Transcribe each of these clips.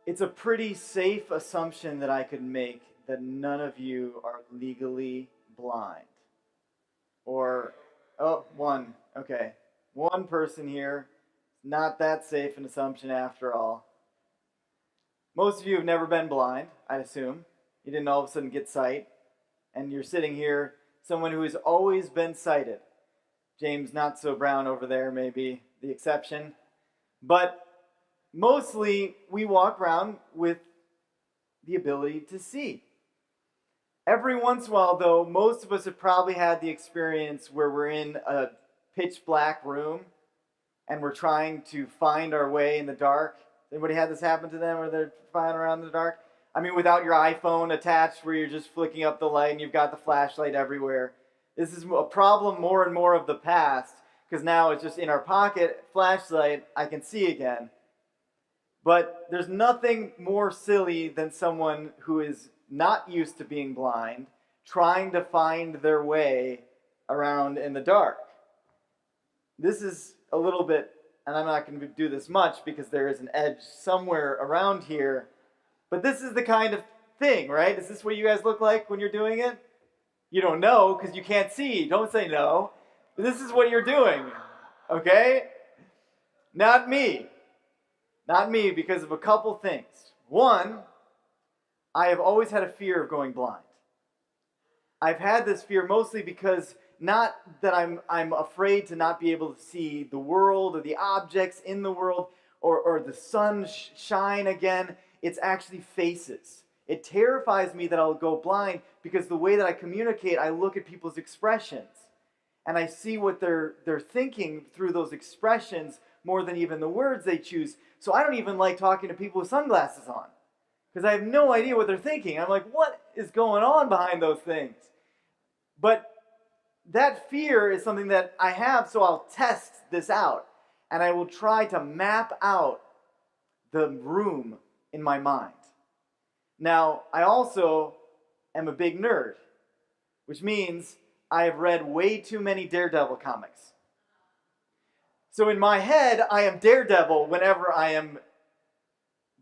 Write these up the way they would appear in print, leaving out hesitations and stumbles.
it's a pretty safe assumption that I could make that none of you are legally blind. Or, oh, one. Okay. One person here. Not that safe an assumption after all. Most of you have never been blind, I assume. You didn't all of a sudden get sight. And you're sitting here, someone who has always been sighted. James Not So Brown over there may be the exception. But mostly we walk around with the ability to see. Every once in a while, though, most of us have probably had the experience where we're in a pitch black room and we're trying to find our way in the dark. Anybody had this happen to them where they're flying around in the dark? I mean, without your iPhone attached where you're just flicking up the light and you've got the flashlight everywhere. This is a problem more and more of the past because now it's just in our pocket, flashlight, I can see again. But there's nothing more silly than someone who is not used to being blind trying to find their way around in the dark. This is a little bit, and I'm not going to do this much because there is an edge somewhere around here, but this is the kind of thing, right? Is this what you guys look like when you're doing it? You don't know because you can't see. Don't say no. This is what you're doing, okay? Not me. Not me because of a couple things. One, I have always had a fear of going blind. I've had this fear mostly because not that I'm afraid to not be able to see the world or the objects in the world or the sun shine again. It's actually faces. It terrifies me that I'll go blind because the way that I communicate, I look at people's expressions and I see what they're thinking through those expressions more than even the words they choose. So I don't even like talking to people with sunglasses on because I have no idea what they're thinking. I'm like, what is going on behind those things? But that fear is something that I have, so I'll test this out. And I will try to map out the room in my mind. Now, I also am a big nerd, which means I have read way too many Daredevil comics. So in my head, I am Daredevil whenever I am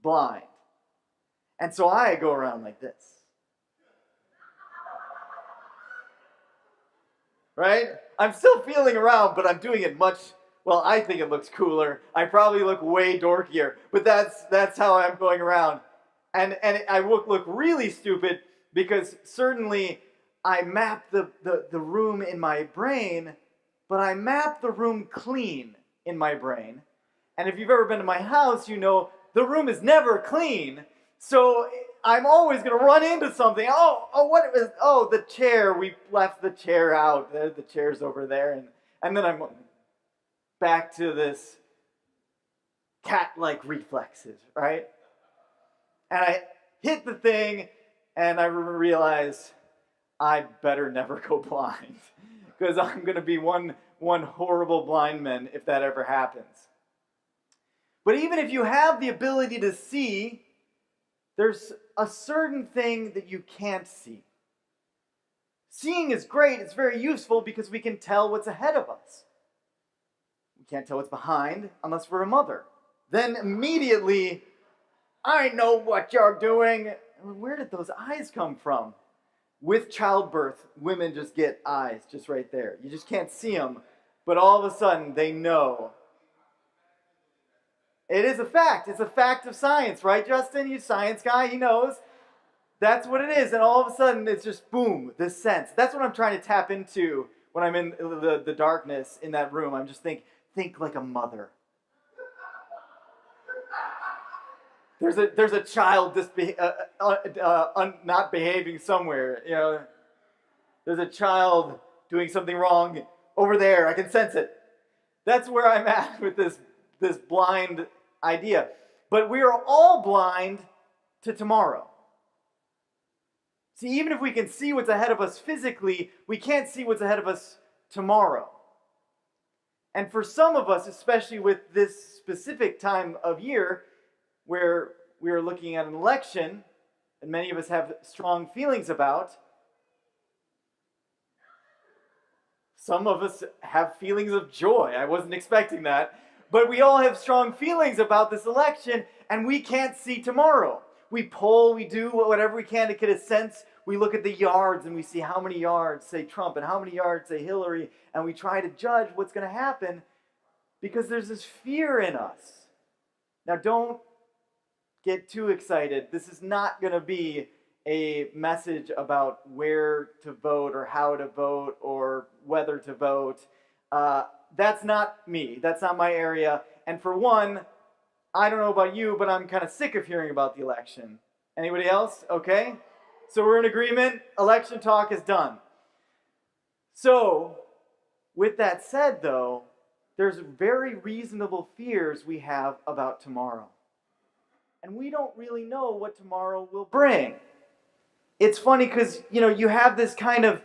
blind. And so I go around like this. Right? I'm still feeling around, but I'm doing it much, well, I think it looks cooler. I probably look way dorkier, but that's how I'm going around. And I look really stupid because certainly I map the room in my brain, but I map the room clean in my brain. And if you've ever been to my house, you know the room is never clean. So I'm always going to run into something. Oh, the chair. We left the chair out. The chair's over there. And then I'm back to this cat-like reflexes, right? And I hit the thing, and I realize I better never go blind because I'm going to be one horrible blind man if that ever happens. But even if you have the ability to see, there's a certain thing that you can't see. Seeing is great. It's very useful because we can tell what's ahead of us. We can't tell what's behind unless we're a mother. Then immediately, I know what you're doing. Where did those eyes come from? With childbirth, women just get eyes just right there. You just can't see them, but all of a sudden they know. It is a fact. It's a fact of science, right, Justin? You science guy, he knows. That's what it is, and all of a sudden it's just boom, this sense. That's what I'm trying to tap into when I'm in the darkness in that room. I'm just think like a mother. There's a child not behaving somewhere. You know, there's a child doing something wrong over there. I can sense it. That's where I'm at with this blind idea. But we are all blind to tomorrow. See, even if we can see what's ahead of us physically, we can't see what's ahead of us tomorrow. And for some of us, especially with this specific time of year, where we are looking at an election, and many of us have strong feelings about, some of us have feelings of joy. I wasn't expecting that. But we all have strong feelings about this election, and we can't see tomorrow. We poll, we do whatever we can to get a sense. We look at the yards and we see how many yards say Trump and how many yards say Hillary, and we try to judge what's going to happen because there's this fear in us. Now, don't get too excited. This is not going to be a message about where to vote or how to vote or whether to vote. That's not me. That's not my area. And for one, I don't know about you, but I'm kind of sick of hearing about the election. Anybody else? Okay. So we're in agreement. Election talk is done. So, with that said, though, there's very reasonable fears we have about tomorrow. And we don't really know what tomorrow will bring. It's funny because, you have this kind of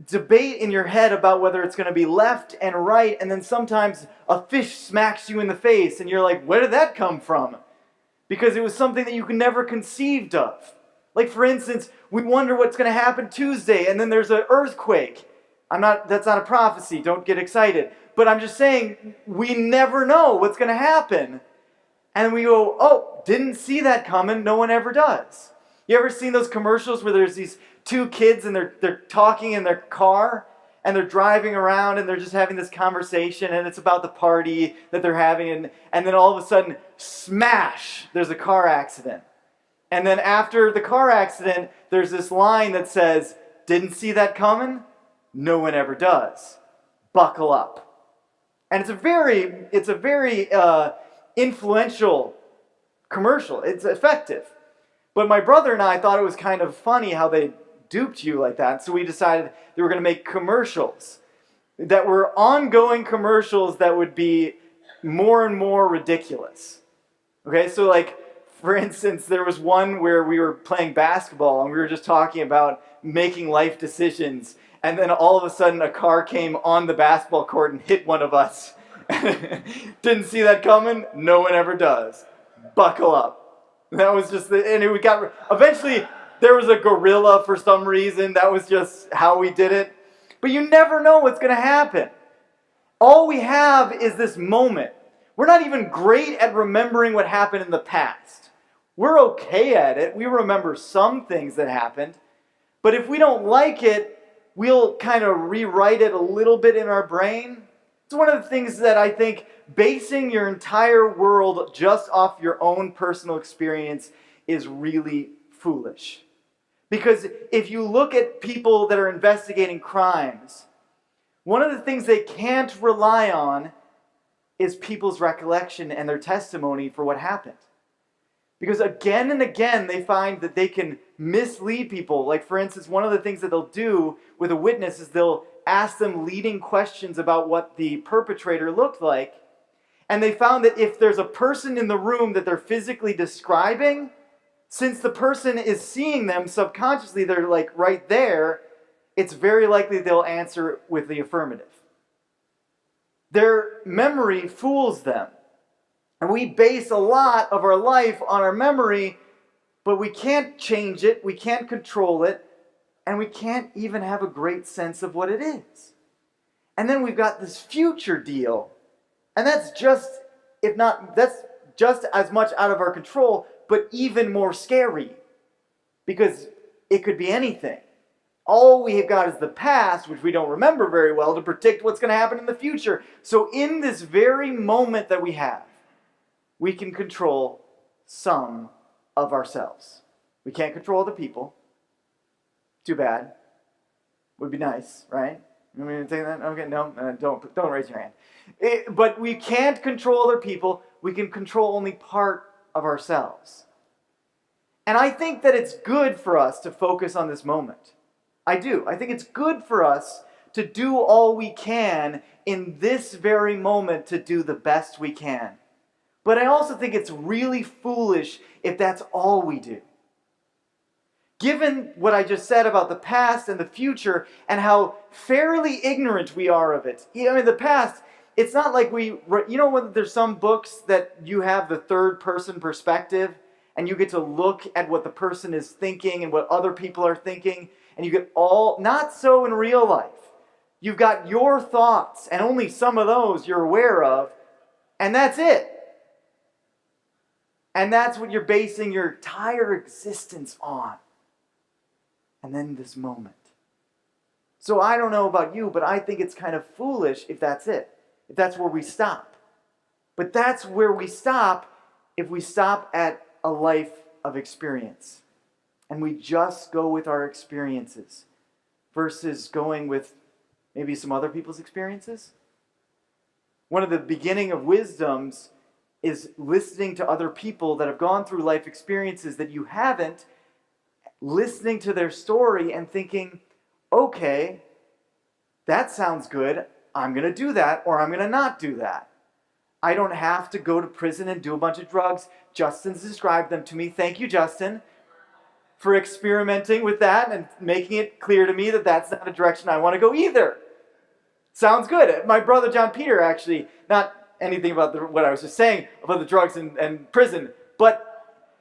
debate in your head about whether it's going to be left and right, and then sometimes a fish smacks you in the face, and you're like, where did that come from? Because it was something that you could never conceived of. Like, for instance, we wonder what's going to happen Tuesday, and then there's an earthquake. That's not a prophecy, don't get excited. But I'm just saying, we never know what's going to happen. And we go, oh, didn't see that coming, no one ever does. You ever seen those commercials where there's these two kids and they're talking in their car and they're driving around and they're just having this conversation and it's about the party that they're having and then all of a sudden, smash, there's a car accident. And then after the car accident, there's this line that says, didn't see that coming? No one ever does. Buckle up. And it's a very influential commercial. It's effective. But my brother and I thought it was kind of funny how they duped you like that. So we decided they were going to make commercials that were ongoing commercials that would be more and more ridiculous. Okay, so like, for instance, there was one where we were playing basketball and we were just talking about making life decisions. And then all of a sudden a car came on the basketball court and hit one of us. Didn't see that coming? No one ever does. Buckle up. That was just, eventually there was a gorilla for some reason. That was just how we did it. But you never know what's going to happen. All we have is this moment. We're not even great at remembering what happened in the past. We're okay at it. We remember some things that happened. But if we don't like it, we'll kind of rewrite it a little bit in our brain. It's one of the things that I think basing your entire world just off your own personal experience is really foolish. Because if you look at people that are investigating crimes, one of the things they can't rely on is people's recollection and their testimony for what happened. Because again and again they find that they can mislead people. Like, for instance, one of the things that they'll do with a witness is they'll ask them leading questions about what the perpetrator looked like. And they found that if there's a person in the room that they're physically describing, since the person is seeing them subconsciously, they're like right there, it's very likely they'll answer with the affirmative. Their memory fools them. And we base a lot of our life on our memory, but we can't change it, we can't control it, and we can't even have a great sense of what it is. And then we've got this future deal. And that's just as much out of our control, but even more scary. Because it could be anything. All we have got is the past, which we don't remember very well, to predict what's going to happen in the future. So in this very moment that we have, we can control some of ourselves. We can't control other people. Too bad. Would be nice, right? You want me to take that? Okay, no, don't raise your hand. But we can't control other people. We can control only part of ourselves. And I think that it's good for us to focus on this moment. I do. I think it's good for us to do all we can in this very moment to do the best we can. But I also think it's really foolish if that's all we do. Given what I just said about the past and the future and how fairly ignorant we are of it. I mean, the past, it's not like when there's some books that you have the third person perspective and you get to look at what the person is thinking and what other people are thinking, and you get not so in real life. You've got your thoughts, and only some of those you're aware of, and that's it. And that's what you're basing your entire existence on. And then this moment. So I don't know about you, but I think it's kind of foolish if that's it. If that's where we stop. But that's where we stop if we stop at a life of experience. And we just go with our experiences versus going with maybe some other people's experiences. One of the beginning of wisdoms is listening to other people that have gone through life experiences that you haven't, listening to their story and thinking, okay, that sounds good. I'm going to do that, or I'm going to not do that. I don't have to go to prison and do a bunch of drugs. Justin's described them to me. Thank you, Justin, for experimenting with that and making it clear to me that that's not a direction I want to go either. Sounds good. My brother John Peter, actually, not anything about what I was just saying about the drugs and prison, but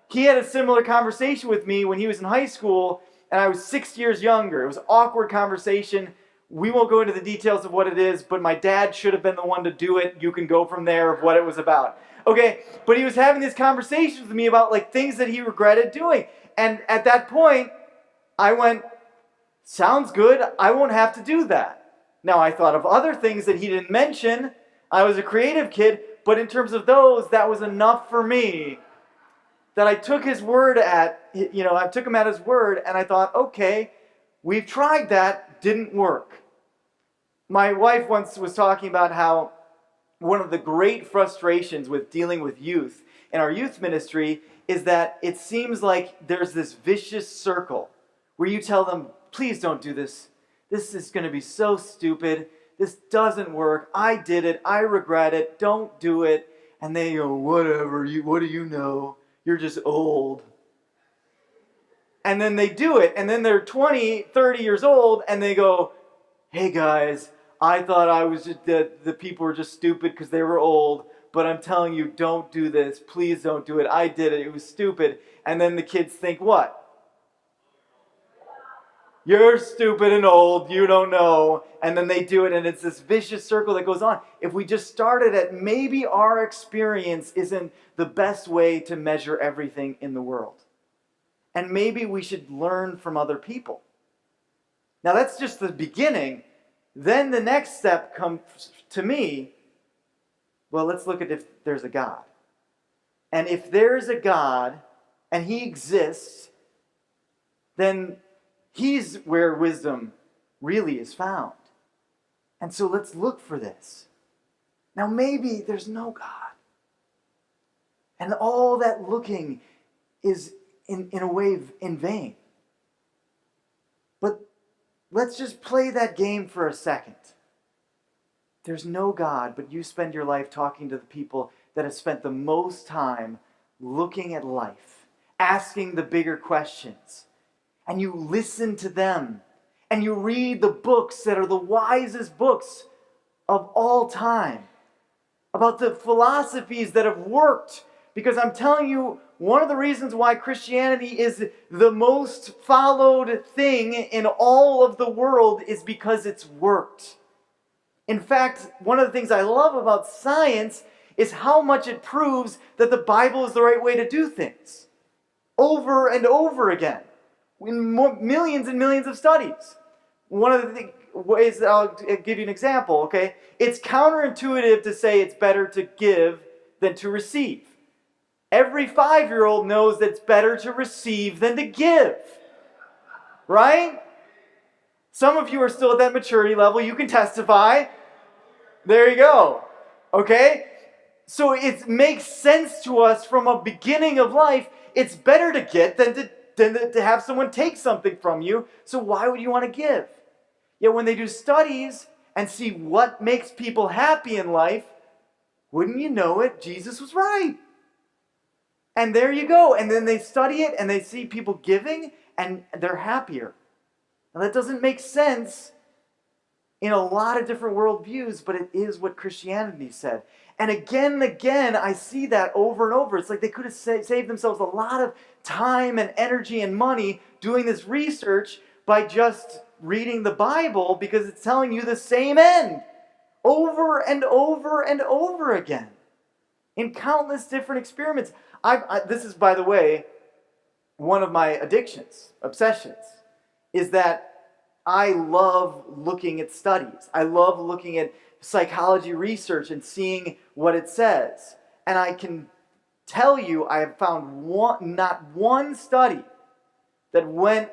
he had a similar conversation with me when he was in high school, and I was 6 years younger. It was an awkward conversation. We won't go into the details of what it is, but my dad should have been the one to do it. You can go from there of what it was about. Okay, but he was having these conversations with me about like things that he regretted doing. And at that point, I went, sounds good. I won't have to do that. Now, I thought of other things that he didn't mention. I was a creative kid, but in terms of those, that was enough for me that I took his word I took him at his word, and I thought, okay, we've tried that, didn't work. My wife once was talking about how one of the great frustrations with dealing with youth in our youth ministry is that it seems like there's this vicious circle where you tell them, please don't do this. This is going to be so stupid. This doesn't work. I did it. I regret it. Don't do it. And they go, whatever. What do you know? You're just old. And then they do it. And then they're 20, 30 years old. And they go, hey guys, I thought I was just the people were just stupid because they were old. But I'm telling you, don't do this. Please don't do it. I did it. It was stupid. And then the kids think what? You're stupid and old, you don't know. And then they do it, and it's this vicious circle that goes on. If we just started at maybe our experience isn't the best way to measure everything in the world. And maybe we should learn from other people. Now that's just the beginning. Then the next step comes to me, well, let's look at if there's a God. And if there's a God, and He exists, then He's where wisdom really is found. And so let's look for this. Now maybe there's no God. And all that looking is in a way in vain. But let's just play that game for a second. There's no God, but you spend your life talking to the people that have spent the most time looking at life, asking the bigger questions. And you listen to them, and you read the books that are the wisest books of all time, about the philosophies that have worked. Because I'm telling you, one of the reasons why Christianity is the most followed thing in all of the world is because it's worked. In fact, one of the things I love about science is how much it proves that the Bible is the right way to do things. Over and over again. In millions and millions of studies. One of the ways that I'll give you an example, okay? It's counterintuitive to say it's better to give than to receive. Every 5-year-old knows that it's better to receive than to give. Right? Some of you are still at that maturity level. You can testify. There you go. Okay? So it makes sense to us from a beginning of life. It's better to get than to have someone take something from you. So why would you want to give? Yet when they do studies and see what makes people happy in life, wouldn't you know it, Jesus was right. And there you go. And then they study it and they see people giving and they're happier. Now that doesn't make sense in a lot of different worldviews, but it is what Christianity said. And again, I see that over and over. It's like they could have saved themselves a lot of time and energy and money doing this research by just reading the Bible, because it's telling you the same end over and over and over again in countless different experiments. This is, by the way, one of my addictions, obsessions, is that I love looking at studies. I love looking at psychology research and seeing what it says. And I can tell you I have found not one study that went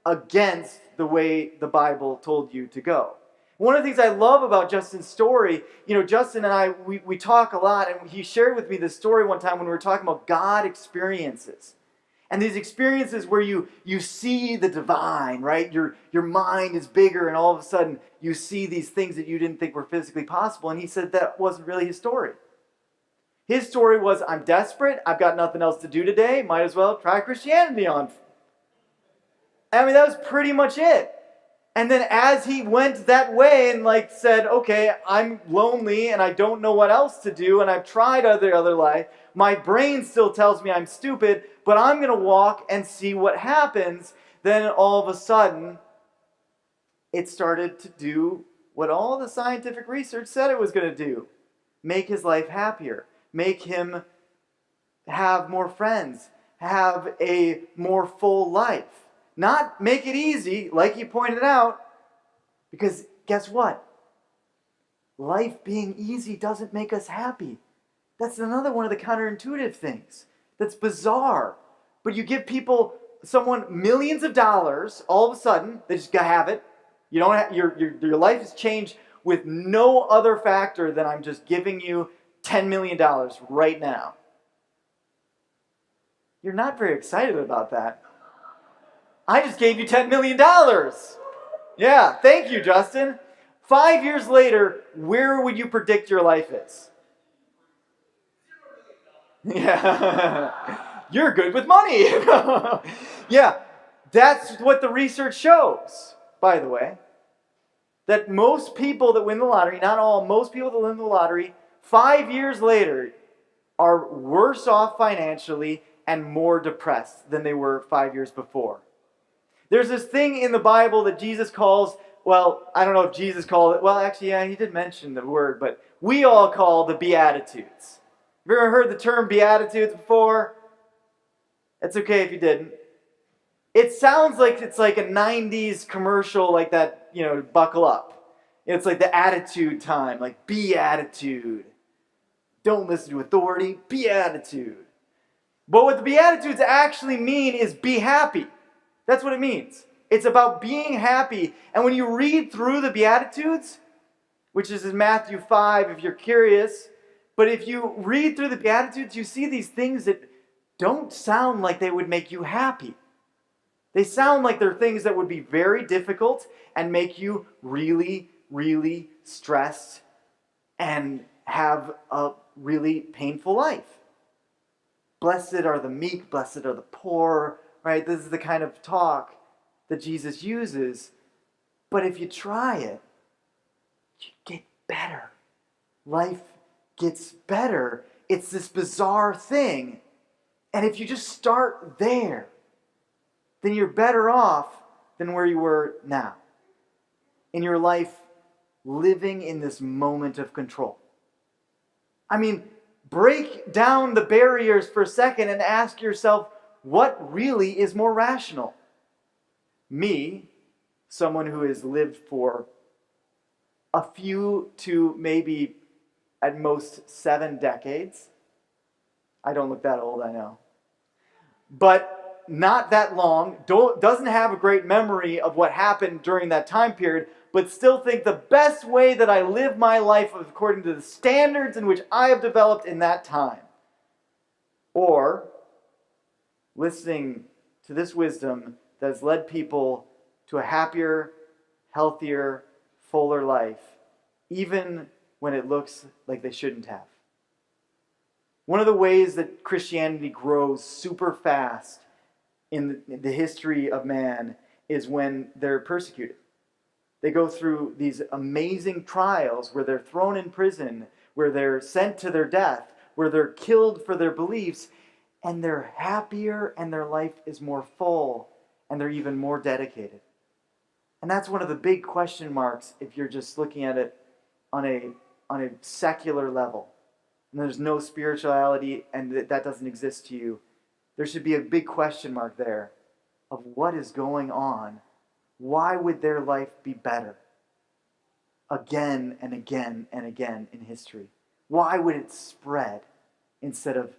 against the way the Bible told you to go. One of the things I love about Justin's story, Justin and I, we talk a lot, and he shared with me this story one time when we were talking about God experiences. And these experiences where you see the divine, right? Your mind is bigger, and all of a sudden you see these things that you didn't think were physically possible. And he said that wasn't really his story. His story was, I'm desperate, I've got nothing else to do today, might as well try Christianity on. I mean, that was pretty much it. And then as he went that way and said, okay, I'm lonely and I don't know what else to do, and I've tried other life, my brain still tells me I'm stupid, but I'm going to walk and see what happens. Then all of a sudden, it started to do what all the scientific research said it was going to do. Make his life happier. Make him have more friends. Have a more full life. Not make it easy, like you pointed out, because guess what? Life being easy doesn't make us happy. That's another one of the counterintuitive things. That's bizarre. But you give someone millions of dollars, all of a sudden, they just gotta have it. You don't have, your life has changed with no other factor than I'm just giving you $10 million right now. You're not very excited about that. I just gave you $10 million. Yeah, thank you, Justin. 5 years later, where would you predict your life is? Yeah, you're good with money. Yeah, that's what the research shows, by the way. That most people that win the lottery, not all, most people that win the lottery, 5 years later are worse off financially and more depressed than they were 5 years before. There's this thing in the Bible that Jesus calls, well, I don't know if Jesus called it, well, actually, yeah, he did mention the word, but we all call the Beatitudes. Have you ever heard the term Beatitudes before? It's okay if you didn't. It sounds like it's like a 90s commercial like that, buckle up. It's like the attitude time, like Beatitude. Don't listen to authority, Beatitude. But what the Beatitudes actually mean is be happy. That's what it means. It's about being happy. And when you read through the Beatitudes, which is in Matthew 5 if you're curious, but if you read through the Beatitudes, you see these things that don't sound like they would make you happy. They sound like they're things that would be very difficult and make you really, really stressed and have a really painful life. Blessed are the meek, blessed are the poor, right? This is the kind of talk that Jesus uses. But if you try it, you get better. Life gets better. It's this bizarre thing. And if you just start there, then you're better off than where you were now. In your life, living in this moment of control. I mean, break down the barriers for a second and ask yourself, what really is more rational? Me, someone who has lived for a few to maybe at most 7 decades. I don't look that old, I know. But not that long, doesn't have a great memory of what happened during that time period, but still think the best way that I live my life is according to the standards in which I have developed in that time. Or listening to this wisdom that has led people to a happier, healthier, fuller life, even when it looks like they shouldn't have. One of the ways that Christianity grows super fast in the history of man is when they're persecuted. They go through these amazing trials where they're thrown in prison, where they're sent to their death, where they're killed for their beliefs, and they're happier and their life is more full and they're even more dedicated. And that's one of the big question marks if you're just looking at it on a secular level. and there's no spirituality, and that doesn't exist to you, there should be a big question mark there of what is going on. Why would their life be better again and again and again in history? Why would it spread instead of,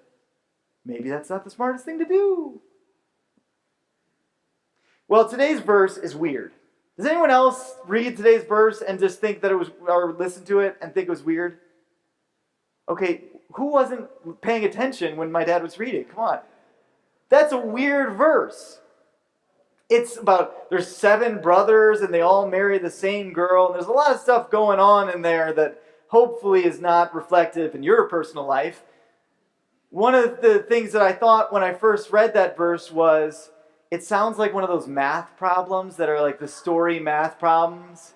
maybe that's not the smartest thing to do? Well, today's verse is weird. Does anyone else read today's verse and just think that it was, or listen to it and think it was weird? Okay, who wasn't paying attention when my dad was reading? Come on. That's a weird verse. It's about, there's 7 brothers and they all marry the same girl. And there's a lot of stuff going on in there that hopefully is not reflective in your personal life. One of the things that I thought when I first read that verse was, it sounds like one of those math problems that are like the story math problems.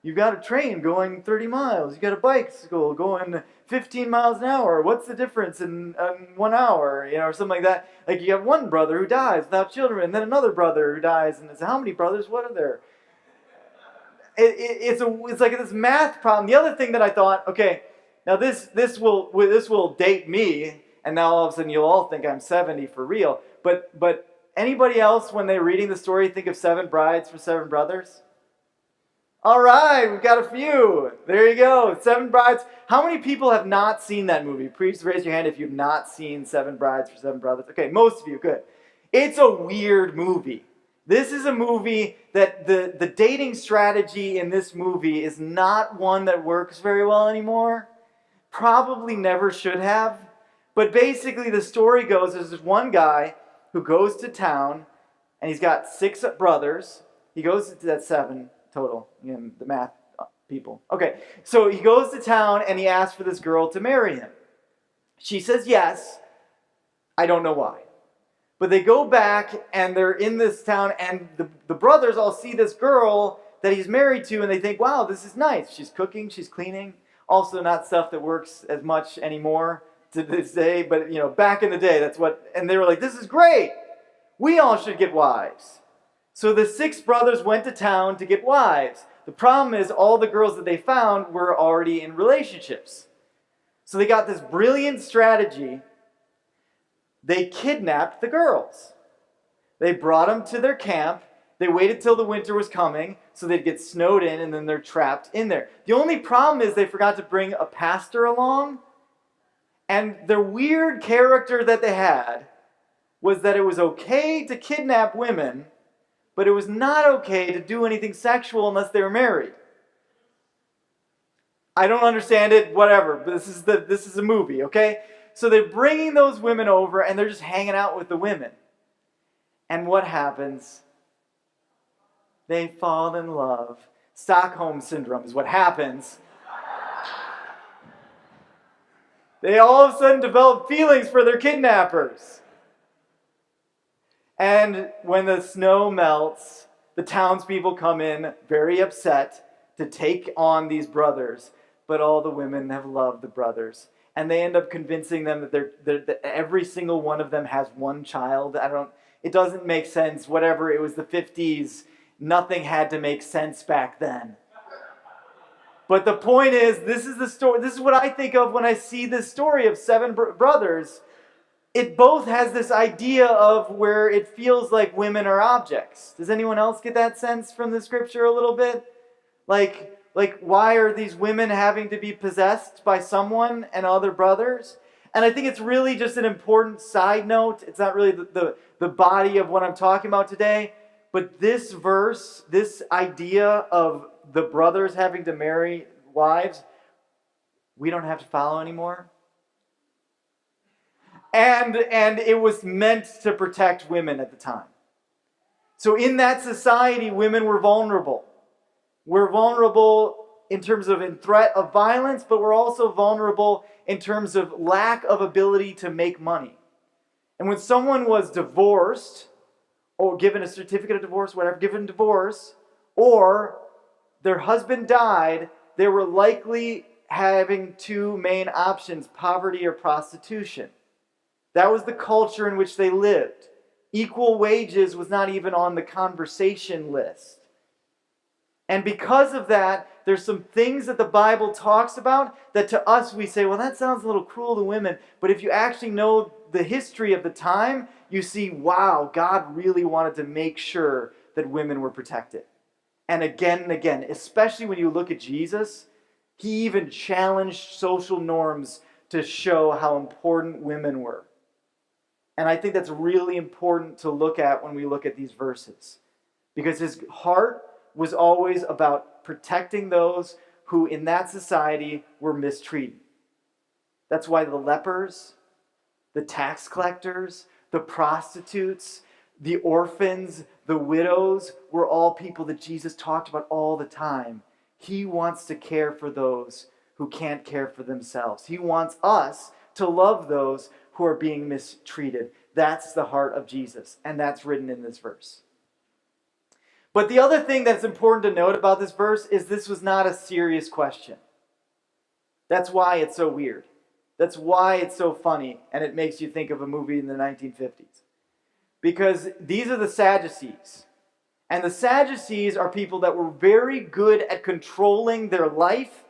You've got a train going 30 miles. You've got a bicycle going 15 miles an hour. What's the difference in 1 hour? Or something like that. Like you have one brother who dies without children, and then another brother who dies. And it's how many brothers? What are there? It's like this math problem. The other thing that I thought, okay, now this will date me, and now all of a sudden you'll all think I'm 70 for real. But anybody else, when they're reading the story, think of 7 brides for 7 brothers? All right, we've got a few. There you go, 7 brides. How many people have not seen that movie? Please raise your hand if you've not seen 7 brides for 7 brothers. Okay, most of you, good. It's a weird movie. This is a movie that the dating strategy in this movie is not one that works very well anymore. Probably never should have. But basically the story goes, there's this one guy who goes to town, and he's got 6 brothers. He goes to that 7 total, the math people. Okay, so he goes to town, and he asks for this girl to marry him. She says yes. I don't know why. But they go back, and they're in this town, and the brothers all see this girl that he's married to, and they think, wow, this is nice. She's cooking, she's cleaning. Also not stuff that works as much anymore to this day, but back in the day, that's what, and they were like, this is great. We all should get wives. So the 6 brothers went to town to get wives. The problem is all the girls that they found were already in relationships. So they got this brilliant strategy. They kidnapped the girls. They brought them to their camp. They waited till the winter was coming so they'd get snowed in, and then they're trapped in there. The only problem is they forgot to bring a pastor along. And the weird character that they had was that it was okay to kidnap women, but it was not okay to do anything sexual unless they were married. I don't understand it, whatever, but this is a movie, okay? So they're bringing those women over, and they're just hanging out with the women. And what happens? They fall in love. Stockholm Syndrome is what happens. They all of a sudden develop feelings for their kidnappers. And when the snow melts, the townspeople come in very upset to take on these brothers. But all the women have loved the brothers. And they end up convincing them that every single one of them has one child. It doesn't make sense. Whatever, it was the 50s. Nothing had to make sense back then. But the point is, this is the story. This is what I think of when I see this story of 7 brothers. It both has this idea of where it feels like women are objects. Does anyone else get that sense from the scripture a little bit? Like why are these women having to be possessed by someone and other brothers? And I think it's really just an important side note. It's not really the body of what I'm talking about today. But this verse, this idea of the brothers having to marry wives, we don't have to follow anymore. And it was meant to protect women at the time. So in that society, women were vulnerable. We're vulnerable in terms of in threat of violence, but we're also vulnerable in terms of lack of ability to make money. And when someone was divorced, or given a certificate of divorce, whatever, given divorce, or their husband died, they were likely having 2 main options, poverty or prostitution. That was the culture in which they lived. Equal wages was not even on the conversation list. And because of that, there's some things that the Bible talks about that to us we say, well, that sounds a little cruel to women. But if you actually know the history of the time, you see, wow, God really wanted to make sure that women were protected. And again, especially when you look at Jesus, he even challenged social norms to show how important women were. And I think that's really important to look at when we look at these verses. Because his heart was always about protecting those who in that society were mistreated. That's why the lepers, the tax collectors, the prostitutes, the orphans, the widows were all people that Jesus talked about all the time. He wants to care for those who can't care for themselves. He wants us to love those who are being mistreated. That's the heart of Jesus, and that's written in this verse. But the other thing that's important to note about this verse is this was not a serious question. That's why it's so weird. That's why it's so funny, and it makes you think of a movie in the 1950s. Because these are the Sadducees. And the Sadducees are people that were very good at controlling their life.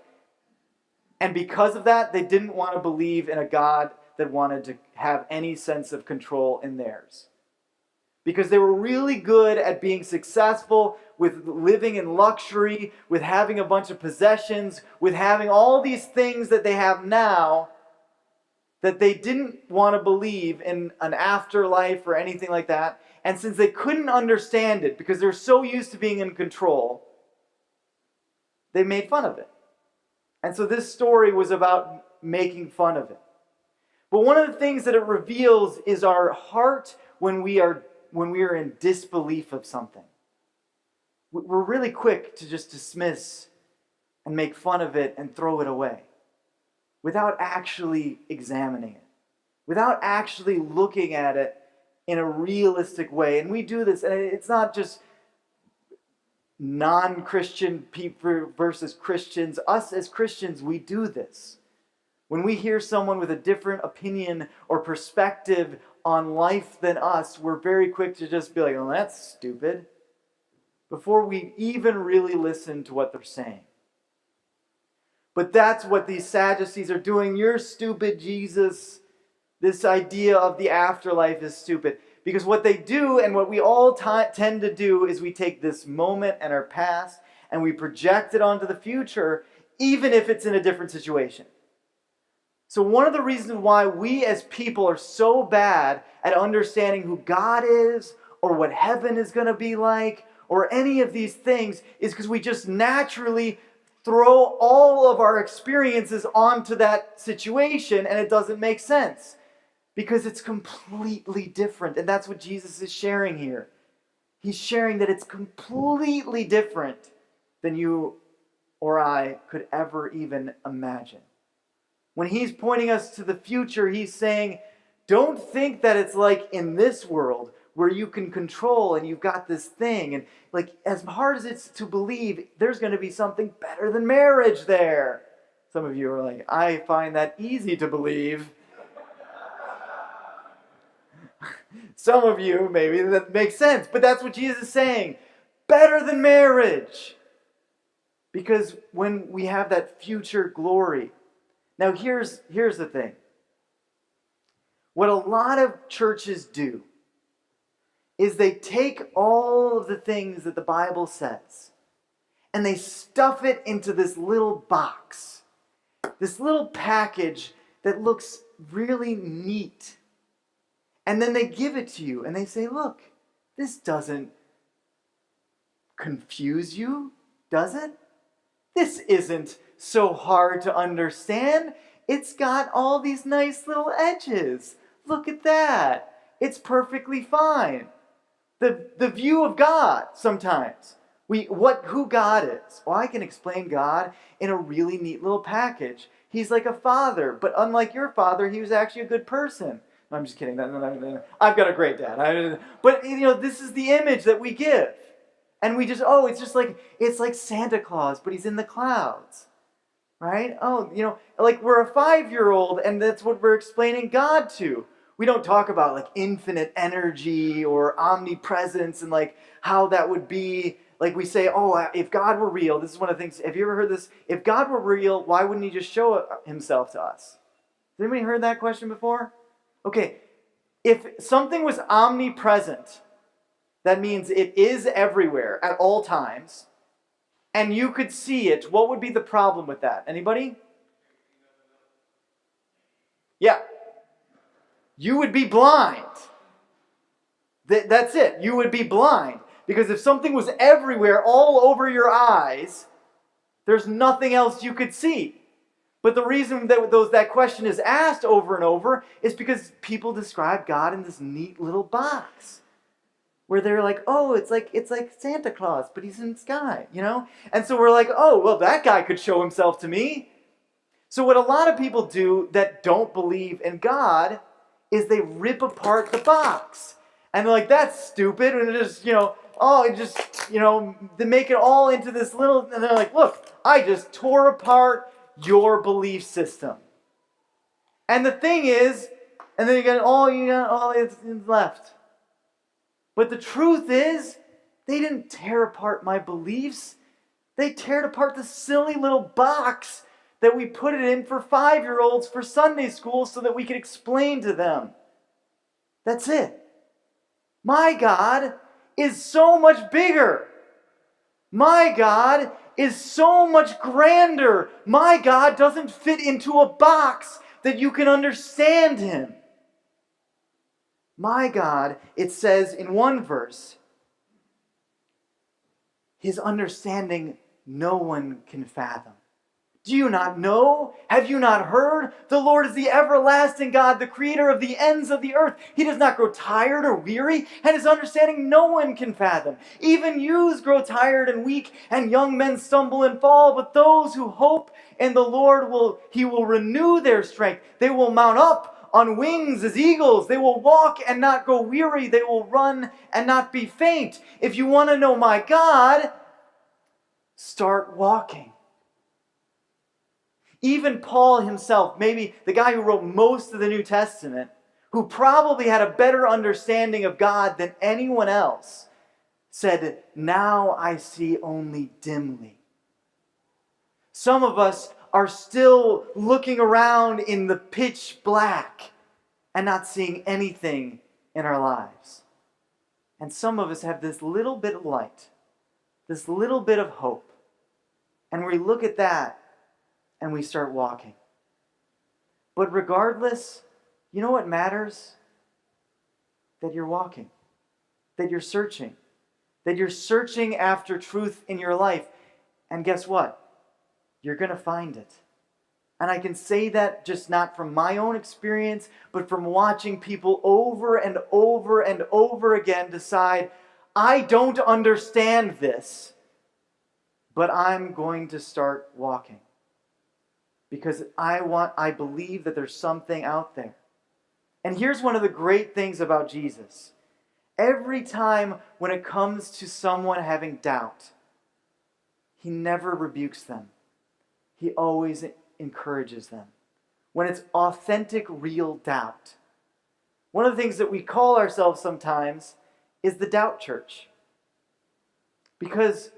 And because of that, they didn't want to believe in a God that wanted to have any sense of control in theirs. Because they were really good at being successful, with living in luxury, with having a bunch of possessions, with having all these things that they have now, that they didn't want to believe in an afterlife or anything like that. And since they couldn't understand it, because they're so used to being in control, they made fun of it. And so this story was about making fun of it. But one of the things that it reveals is our heart when we are in disbelief of something. We're really quick to just dismiss and make fun of it and throw it away without actually examining it, without actually looking at it in a realistic way. And we do this, and it's not just non-Christian people versus Christians. Us as Christians, we do this. When we hear someone with a different opinion or perspective on life than us, we're very quick to just be like, oh, that's stupid, before we even really listen to what they're saying. But that's what these Sadducees are doing. You're stupid, Jesus. This idea of the afterlife is stupid. Because what they do, and what we all tend to do, is we take this moment and our past and we project it onto the future, even if it's in a different situation. So one of the reasons why we as people are so bad at understanding who God is, or what heaven is going to be like, or any of these things, is because we just naturally throw all of our experiences onto that situation, and it doesn't make sense. Because it's completely different. And that's what Jesus is sharing here. He's sharing that it's completely different than you or I could ever even imagine. When he's pointing us to the future, he's saying, don't think that it's like in this world where you can control and you've got this thing. And like, as hard as it's to believe, there's going to be something better than marriage there. Some of you are like, I find that easy to believe. Some of you, maybe that makes sense. But that's what Jesus is saying. Better than marriage. Because when we have that future glory. Now here's the thing. What a lot of churches do is they take all of the things that the Bible says and they stuff it into this little box. This little package that looks really neat. And then they give it to you and they say, look, this doesn't confuse you, does it? This isn't so hard to understand. It's got all these nice little edges. Look at that. It's perfectly fine. The view of God sometimes. Who God is. Well, I can explain God in a really neat little package. He's like a father, but unlike your father, he was actually a good person. I'm just kidding. I've got a great dad. But this is the image that we give. And we just, it's like Santa Claus, but he's in the clouds. Right? Like we're a 5-year-old and that's what we're explaining God to. We don't talk about like infinite energy or omnipresence and like how that would be like we say, oh, if God were real, this is one of the things, have you ever heard this? If God were real, why wouldn't he just show himself to us? Has anybody heard that question before? Okay, if something was omnipresent, that means it is everywhere at all times, and you could see it, what would be the problem with that? Anybody? Yeah. You would be blind. That's it. You would be blind. Because if something was everywhere, all over your eyes, there's nothing else you could see. But the reason that question is asked over and over is because people describe God in this neat little box. Where they're like, oh, it's like Santa Claus, but he's in the sky, you know? And so we're like, oh, well, that guy could show himself to me. So what a lot of people do that don't believe in God is they rip apart the box. And they're like, that's stupid. And just, they make it all into this little, and they're like, look, I just tore apart your belief system. And the thing is, and then you got all that's left. But the truth is, they didn't tear apart my beliefs. They teared apart the silly little box that we put it in for 5-year-olds for Sunday school so that we could explain to them. That's it. My God is so much bigger. My God is so much grander. My God doesn't fit into a box that you can understand him. My God, it says in one verse, his understanding no one can fathom. Do you not know? Have you not heard? The Lord is the everlasting God, the creator of the ends of the earth. He does not grow tired or weary, and his understanding no one can fathom. Even youths grow tired and weak, and young men stumble and fall, but those who hope in the Lord will renew their strength. They will mount up on wings as eagles. They will walk and not grow weary. They will run and not be faint. If you want to know my God, start walking. Even Paul himself, maybe the guy who wrote most of the New Testament, who probably had a better understanding of God than anyone else, said, now I see only dimly. Some of us are still looking around in the pitch black and not seeing anything in our lives. And some of us have this little bit of light, this little bit of hope. And we look at that and we start walking. But regardless, you know what matters? That you're walking, that you're searching after truth in your life. And guess what? You're going to find it. And I can say that just not from my own experience, but from watching people over and over and over again decide, I don't understand this, but I'm going to start walking. Because I believe that there's something out there. And here's one of the great things about Jesus. Every time when it comes to someone having doubt, he never rebukes them. He always encourages them. When it's authentic, real doubt. One of the things that we call ourselves sometimes is the doubt church. Because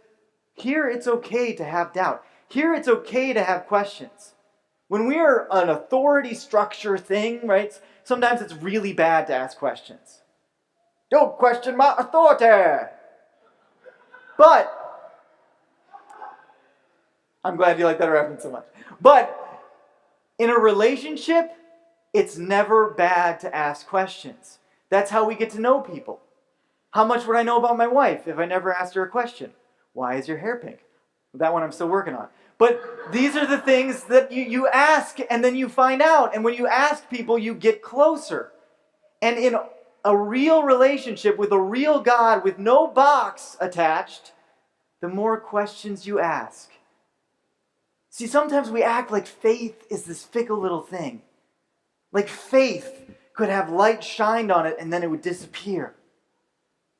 here it's okay to have doubt. Here it's okay to have questions. When we are an authority structure thing, right? Sometimes it's really bad to ask questions. Don't question my authority. But I'm glad you like that reference so much. But in a relationship, it's never bad to ask questions. That's how we get to know people. How much would I know about my wife if I never asked her a question? Why is your hair pink? That one I'm still working on. But these are the things that you ask and then you find out. And when you ask people, you get closer. And in a real relationship with a real God with no box attached, the more questions you ask. See, sometimes we act like faith is this fickle little thing. Like faith could have light shined on it and then it would disappear.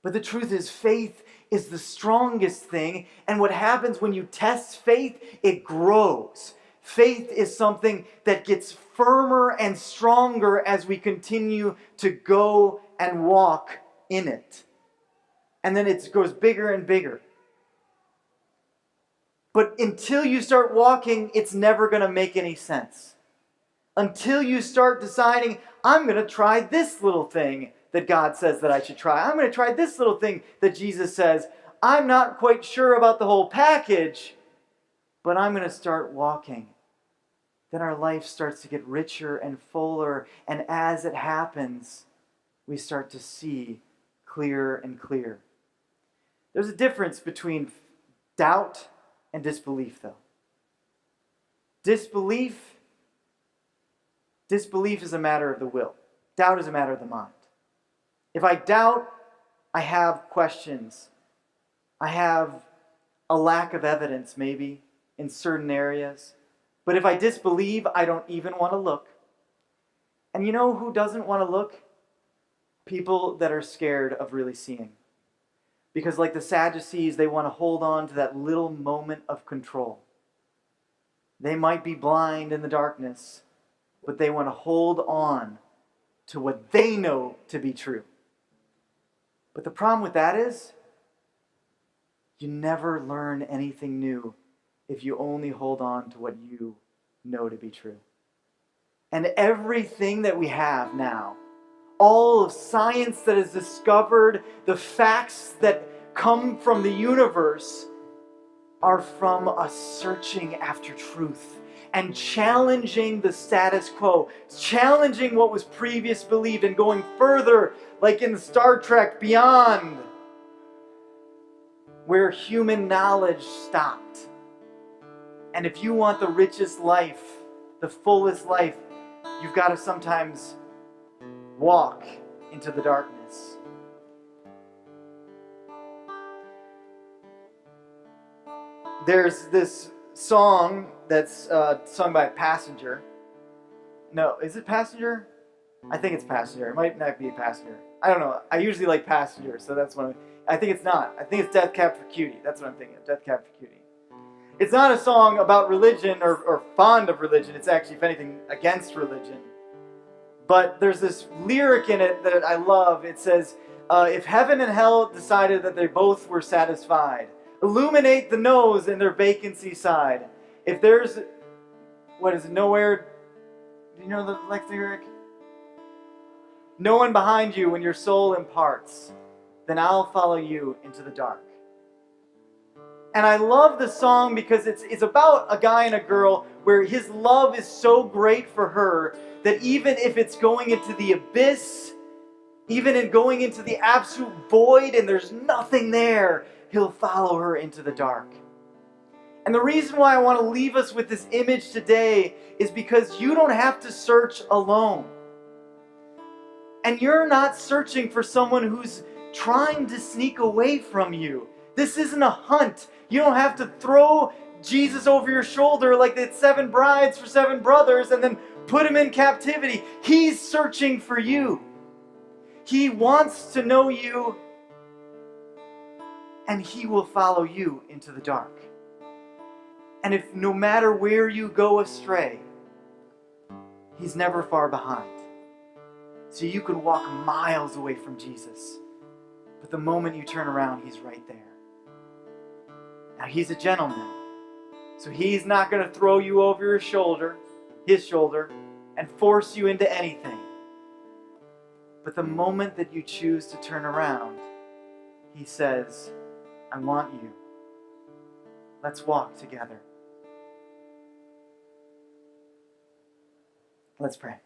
But the truth is, faith is the strongest thing. And what happens when you test faith, it grows. Faith is something that gets firmer and stronger as we continue to go and walk in it. And then it goes bigger and bigger. But until you start walking, it's never going to make any sense. Until you start deciding, I'm going to try this little thing that God says that I should try. I'm going to try this little thing that Jesus says. I'm not quite sure about the whole package, but I'm going to start walking. Then our life starts to get richer and fuller, and as it happens, we start to see clearer and clearer. There's a difference between doubt and disbelief, though. Disbelief is a matter of the will. Doubt is a matter of the mind. If I doubt, I have questions. I have a lack of evidence, maybe, in certain areas. But if I disbelieve, I don't even want to look. And you know who doesn't want to look? People that are scared of really seeing. Because like the Sadducees, they want to hold on to that little moment of control. They might be blind in the darkness, but they want to hold on to what they know to be true. But the problem with that is, you never learn anything new if you only hold on to what you know to be true. And everything that we have now, all of science that has discovered, the facts that come from the universe, are from us searching after truth and challenging the status quo, challenging what was previous believed and going further, like in Star Trek, beyond where human knowledge stopped. And if you want the richest life, the fullest life, you've got to sometimes walk into the darkness. There's this song that's sung by Passenger. No, is it Passenger? I think it's Passenger. It might not be Passenger. I don't know. I usually like Passenger, so that's one. I think it's not. I think it's Death Cab for Cutie. That's what I'm thinking of. Death Cab for Cutie. It's not a song about religion or fond of religion. It's actually, if anything, against religion. But there's this lyric in it that I love. It says, if heaven and hell decided that they both were satisfied, illuminate the nose in their vacancy side. If there's, nowhere, do you know the next lyric? No one behind you when your soul imparts, then I'll follow you into the dark. And I love the song because it's about a guy and a girl where his love is so great for her that even if it's going into the abyss, even in going into the absolute void and there's nothing there, he'll follow her into the dark. And the reason why I want to leave us with this image today is because you don't have to search alone. And you're not searching for someone who's trying to sneak away from you. This isn't a hunt. You don't have to throw Jesus over your shoulder like the 7 brides for 7 brothers and then put him in captivity. He's searching for you. He wants to know you, and he will follow you into the dark. And if no matter where you go astray, he's never far behind. So you could walk miles away from Jesus, but the moment you turn around, he's right there. Now, he's a gentleman, so he's not going to throw you over his shoulder, and force you into anything. But the moment that you choose to turn around, he says, I want you. Let's walk together. Let's pray.